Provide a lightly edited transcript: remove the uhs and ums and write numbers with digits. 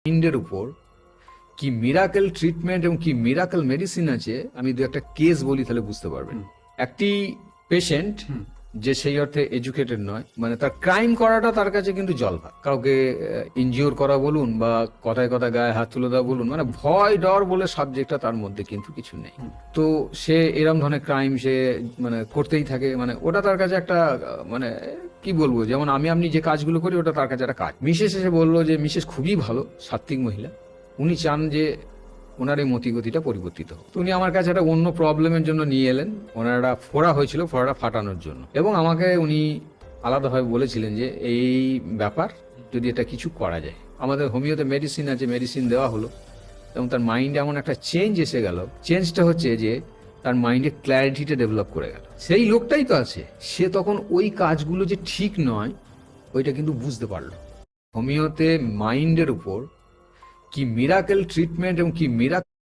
মাইন্ডের উপর কি মিরাকেল ট্রিটমেন্ট এবং কি মিরাকেল মেডিসিন আছে, আমি দু একটা কেস বলি তাহলে বুঝতে পারবেন। একটি পেশেন্ট যে সেই অর্থে এডুকেটেড নয়, মানে তার ক্রাইম করাটা তার কাছে কিন্তু জলভাত। কাউকে ইনজিওর করা বলুন বা কথায় কথায় গায়ে হাত তুলে দেওয়া বলুন, মানে ভয় ডর বলে সাবজেক্টটা তার মধ্যে কিন্তু কিছু নেই। তো সে এরম ধরনের ক্রাইম সে মানে করতেই থাকে, মানে ওটা তার কাছে একটা মানে কি বলবো, যেমন আপনি যে কাজগুলো করি ওটা তার কাছে একটা কাজ। মিসেস এসে বললো যে মিসেস খুবই ভালো সাত্ত্বিক মহিলা, উনি চান যে ওনার এই মতিগতিটা পরিবর্তিত হোক। তো উনি আমার কাছে একটা অন্য প্রবলেমের জন্য নিয়ে এলেন। ওনার একটা ফোড়া হয়েছিল, ফোড়াটা ফাটানোর জন্য, এবং আমাকে উনি আলাদাভাবে বলেছিলেন যে এই ব্যাপার, যদি এটা কিছু করা যায়। আমাদের হোমিওতে মেডিসিন আছে, মেডিসিন দেওয়া হলো এবং তার মাইন্ডে এমন একটা চেঞ্জ এসে গেল। চেঞ্জটা হচ্ছে যে তার মাইন্ডে ক্ল্যারিটিটা ডেভেলপ করে গেল। সেই লোকটাই তো আছে, সে তখন ওই কাজগুলো যে ঠিক নয় ওইটা কিন্তু বুঝতে পারলো। হোমিওতে মাইন্ডের উপর কি মিরাকেল ট্রিটমেন্ট এবং কি মিরাকেল